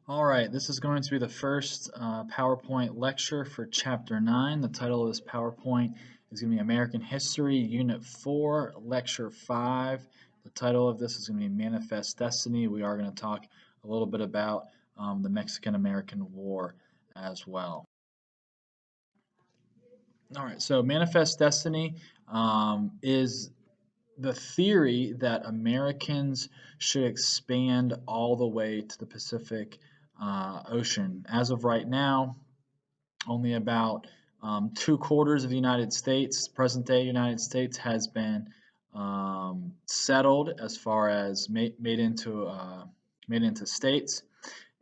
All right, this is going to be the first PowerPoint lecture for Chapter 9. The title of this PowerPoint is going to be American History, Unit 4, Lecture 5. The title of this is going to be Manifest Destiny. We are going to talk a little bit about the Mexican-American War as well. All right, so Manifest Destiny is the theory that Americans should expand all the way to the Pacific Ocean. As of right now, only about 2/4 of the United States, present-day United States, has been settled as far as made into states,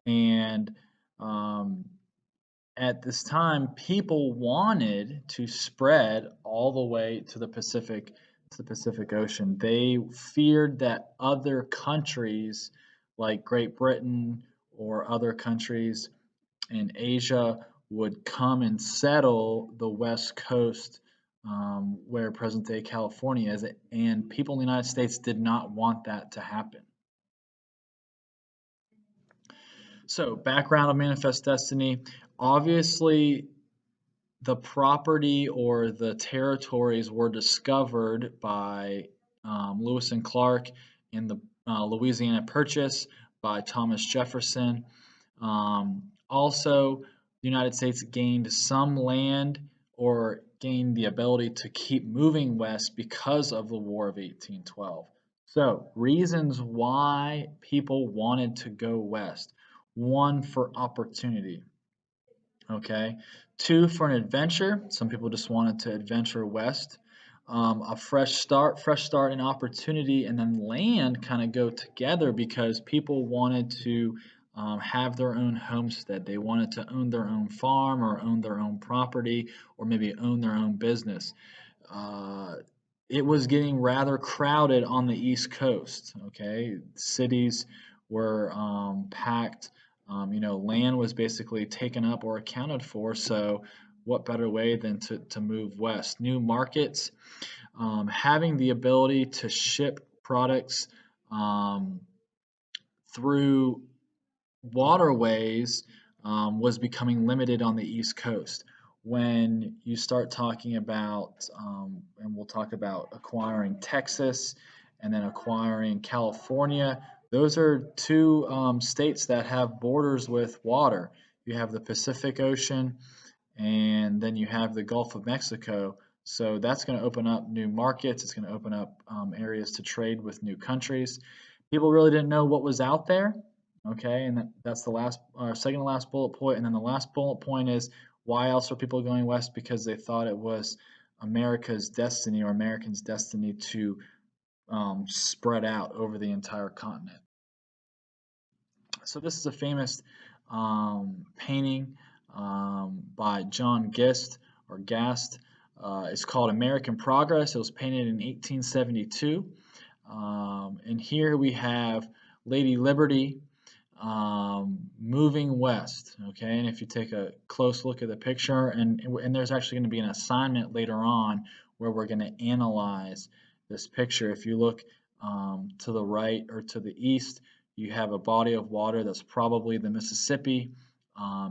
and um, at this time, people wanted to spread all the way to the Pacific Ocean. They feared that other countries like Great Britain or other countries in Asia would come and settle the West Coast, where present-day California is, and people in the United States did not want that to happen. So, background of Manifest Destiny. Obviously, the property or the territories were discovered by Lewis and Clark in the Louisiana Purchase by Thomas Jefferson. Also, the United States gained some land or gained the ability to keep moving west because of the War of 1812. So, reasons why people wanted to go west. One, for opportunity. Okay. Two, for an adventure. Some people just wanted to adventure west. A fresh start and opportunity, and then land kind of go together because people wanted to have their own homestead. They wanted to own their own farm or own their own property or maybe own their own business. Uh, it was getting rather crowded on the East Coast. Okay. Cities were packed. Land was basically taken up or accounted for, so what better way than to move west? New markets, having the ability to ship products um, through waterways was becoming limited on the East Coast. When you start talking about, and we'll talk about acquiring Texas and then acquiring California, those are two states that have borders with water. You have the Pacific Ocean, and then you have the Gulf of Mexico. So that's going to open up new markets. It's going to open up areas to trade with new countries. People really didn't know what was out there. Okay, and that's the last, or second to last bullet point. And then the last bullet point is, why else are people going west? Because they thought it was America's destiny or Americans' destiny to spread out over the entire continent. So this is a famous painting by John Gist or Gast. It's called American Progress. It was painted in 1872. And here we have Lady Liberty moving west. Okay, and if you take a close look at the picture, and there's actually going to be an assignment later on where we're going to analyze this picture. If you look to the right or to the east, you have a body of water that's probably the Mississippi.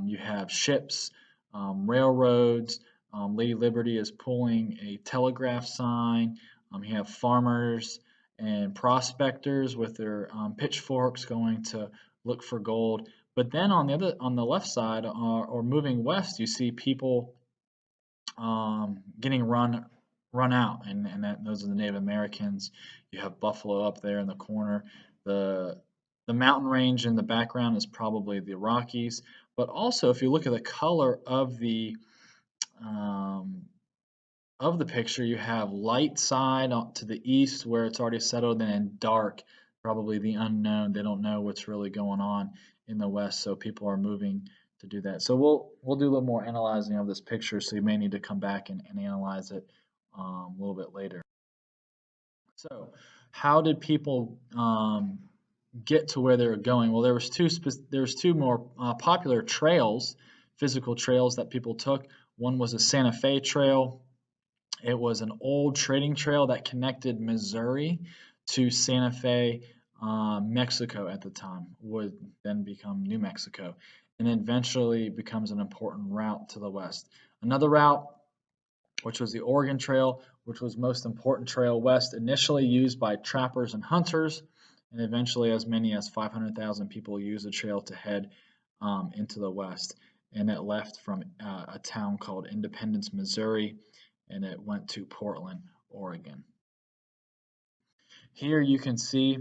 You have ships, railroads. Lady Liberty is pulling a telegraph sign. You have farmers and prospectors with their pitchforks going to look for gold. But then on the left side, or moving west, you see people getting run out, and those are the Native Americans. You have buffalo up there in the corner. The mountain range in the background is probably the Rockies. But also, if you look at the color um, of the picture, you have light side to the east where it's already settled, and then dark, probably the unknown. They don't know what's really going on in the west, so people are moving to do that. So we'll do a little more analyzing of this picture, so you may need to come back and analyze it a little bit later. So how did people get to where they were going? Well, there was two more popular trails, physical trails that people took. One was a Santa Fe Trail. It was an old trading trail that connected Missouri to Santa Fe, Mexico at the time would then become New Mexico, and eventually becomes an important route to the west. Another route, which was the Oregon Trail, which was most important trail west, initially used by trappers and hunters, and eventually as many as 500,000 people used the trail to head into the west. And it left from a town called Independence, Missouri, and it went to Portland, Oregon. Here you can see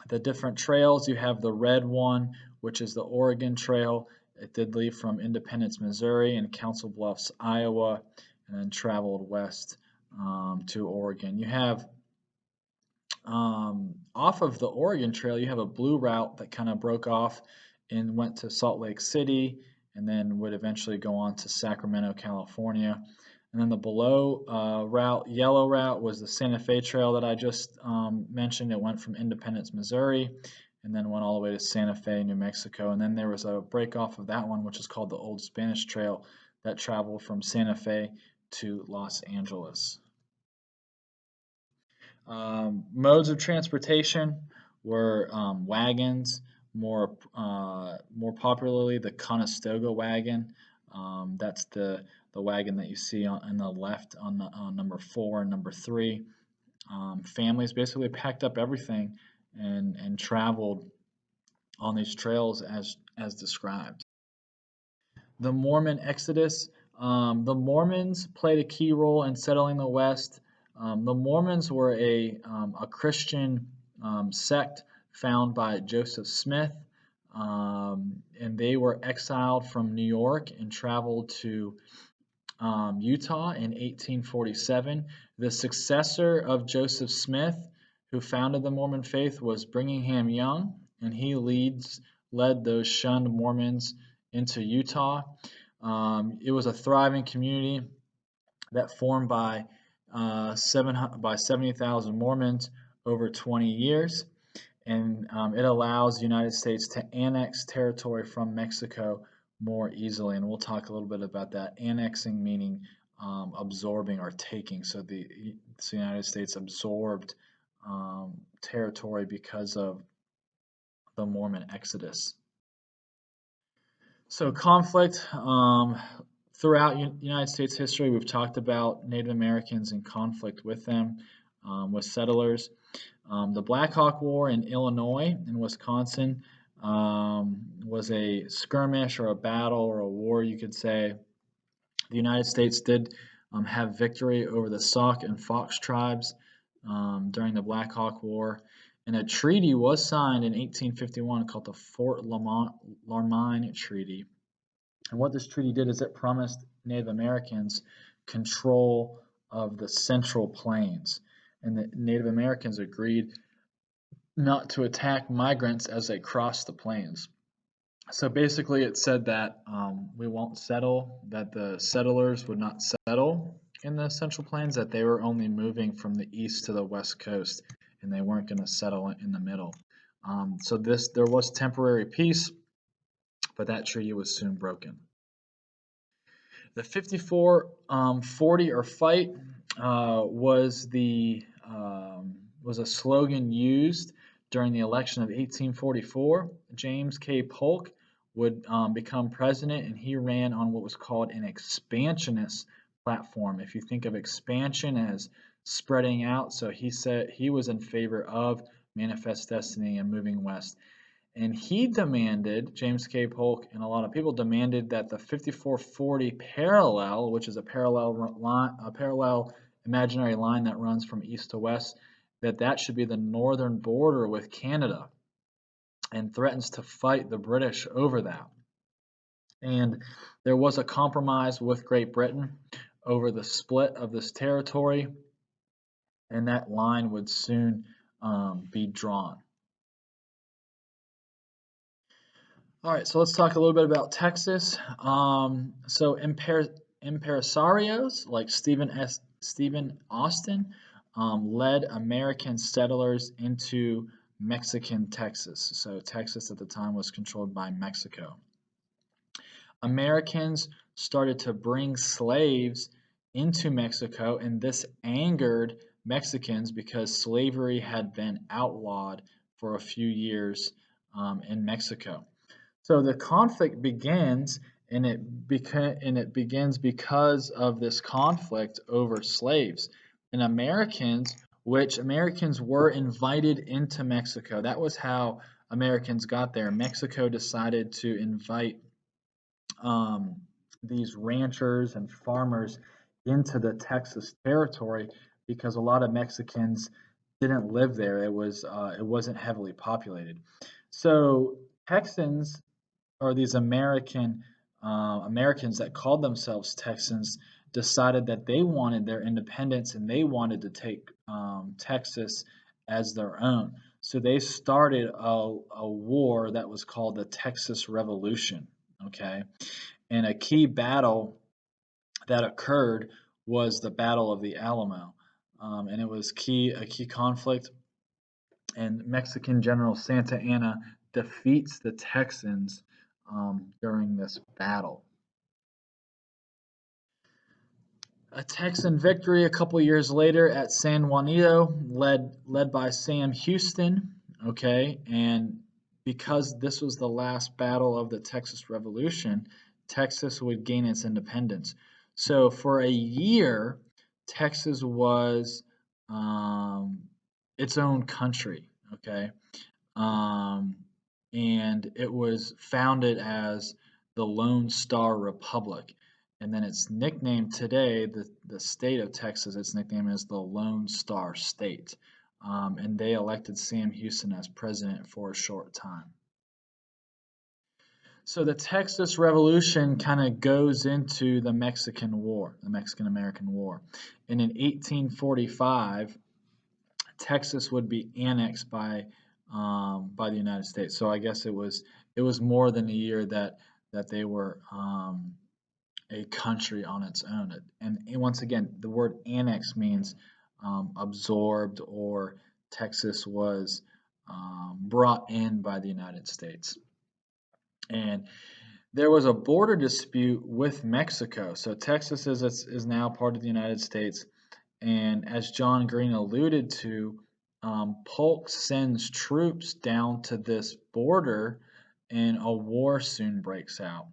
the different trails. You have the red one, which is the Oregon Trail. It did leave from Independence, Missouri, and Council Bluffs, Iowa, and then traveled west to Oregon. You have off of the Oregon Trail, you have a blue route that kind of broke off and went to Salt Lake City, and then would eventually go on to Sacramento, California. And then the below route, yellow route, was the Santa Fe Trail that I just mentioned. It went from Independence, Missouri, and then went all the way to Santa Fe, New Mexico. And then there was a break off of that one, which is called the Old Spanish Trail, that traveled from Santa Fe to Los Angeles. Modes of transportation were wagons, more popularly the Conestoga wagon. That's the wagon that you see on the left on number 4 and number 3. Families basically packed up everything and traveled on these trails as described. The Mormon Exodus. The Mormons played a key role in settling the West. The Mormons were a Christian sect found by Joseph Smith, and they were exiled from New York and traveled to Utah in 1847. The successor of Joseph Smith, who founded the Mormon faith, was Brigham Young, and he led those shunned Mormons into Utah. It was a thriving community that formed by 70,000 Mormons over 20 years, and it allows the United States to annex territory from Mexico more easily. And we'll talk a little bit about that. Annexing meaning absorbing or taking. So the United States absorbed territory because of the Mormon Exodus. So conflict throughout United States history, we've talked about Native Americans and conflict with them, with settlers. The Black Hawk War in Illinois and Wisconsin was a skirmish or a battle or a war, you could say. The United States did have victory over the Sauk and Fox tribes during the Black Hawk War. And a treaty was signed in 1851 called the Fort Laramie Treaty. And what this treaty did is it promised Native Americans control of the Central Plains. And the Native Americans agreed not to attack migrants as they crossed the plains. So basically it said that we won't settle, that the settlers would not settle in the Central Plains, that they were only moving from the east to the west coast, and they weren't going to settle in the middle. So there was temporary peace, but that treaty was soon broken. The 54-40 or fight was a slogan used during the election of 1844. James K. Polk would become president, and he ran on what was called an expansionist platform. If you think of expansion as spreading out, so he said he was in favor of manifest destiny and moving west. And he demanded, James K. Polk and a lot of people demanded, that the 5440 parallel, which is a parallel imaginary line that runs from east to west, that should be the northern border with Canada, and threatens to fight the British over that. And there was a compromise with Great Britain over the split of this territory, and that line would soon be drawn. All right, so let's talk a little bit about Texas. So impresarios like Stephen Austin led American settlers into Mexican Texas. So Texas at the time was controlled by Mexico. Americans started to bring slaves into Mexico, and this angered Mexicans because slavery had been outlawed for a few years in Mexico. So the conflict begins, and it begins because of this conflict over slaves and Americans were invited into Mexico. That was how Americans got there. Mexico decided to invite um, these ranchers and farmers into the Texas territory because a lot of Mexicans didn't live there. It wasn't heavily populated. So Texans, or these Americans that called themselves Texans, decided that they wanted their independence and they wanted to take Texas as their own. So they started a war that was called the Texas Revolution. Okay, and a key battle that occurred was the Battle of the Alamo, and it was a key conflict. And Mexican General Santa Anna defeats the Texans during this battle. A Texan victory a couple years later at San Juanito, led by Sam Houston. Okay, and because this was the last battle of the Texas Revolution, Texas would gain its independence. So for a year, Texas was um, its own country. Okay, um, and it was founded as the Lone Star Republic. And then its nickname today, the state of Texas, its nickname is the Lone Star State. And they elected Sam Houston as president for a short time. So the Texas Revolution kind of goes into the Mexican War, the Mexican American War. And in 1845, Texas would be annexed by the United States. So I guess it was more than a year that they were a country on its own. And once again, the word annex means absorbed, or Texas was brought in by the United States. And there was a border dispute with Mexico. So Texas is now part of the United States. And as John Green alluded to, Polk sends troops down to this border, and a war soon breaks out.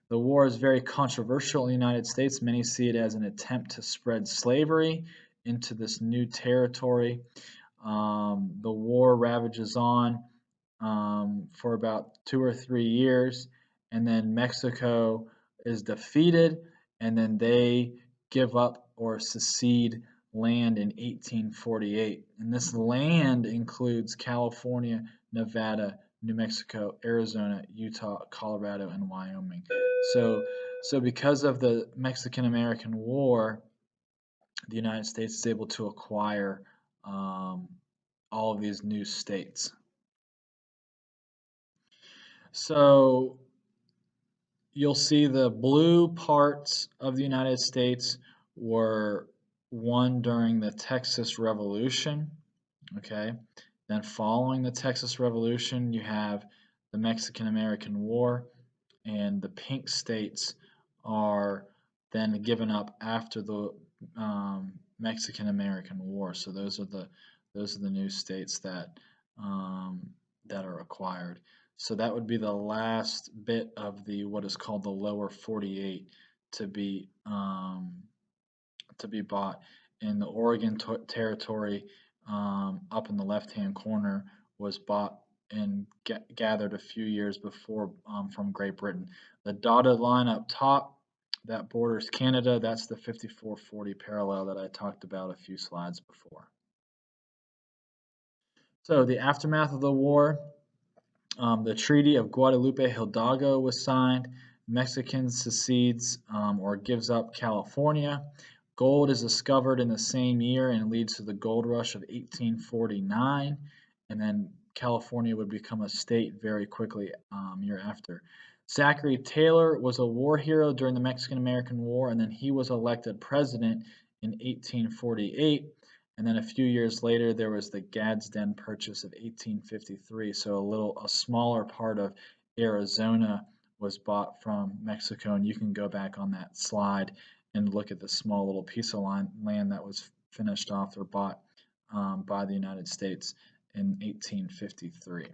The war is very controversial in the United States. Many see it as an attempt to spread slavery into this new territory. The war ravages on for about 2 or 3 years, and then Mexico is defeated, and then they give up or secede land in 1848. And this land includes California, Nevada, New Mexico, Arizona, Utah, Colorado, and Wyoming. So, so because of the Mexican-American War, the United States is able to acquire all of these new states. So you'll see the blue parts of the United States were won during the Texas Revolution. Okay. Then following the Texas Revolution, you have the Mexican-American War, and the pink states are then given up after the Mexican-American War. So those are the new states that are acquired. So that would be the last bit of the what is called the lower 48 to be bought. In the Oregon territory, up in the left-hand corner, was bought and gathered a few years before from Great Britain. The dotted line up top, that borders Canada. That's the 5440 parallel that I talked about a few slides before. So the aftermath of the war, the Treaty of Guadalupe Hidalgo was signed. Mexican secedes or gives up California. Gold is discovered in the same year and leads to the gold rush of 1849. And then California would become a state very quickly year after. Zachary Taylor was a war hero during the Mexican-American War, and then he was elected president in 1848. And then a few years later, there was the Gadsden Purchase of 1853. So a smaller part of Arizona was bought from Mexico, and you can go back on that slide and look at the small little piece of land that was finished off or bought by the United States in 1853.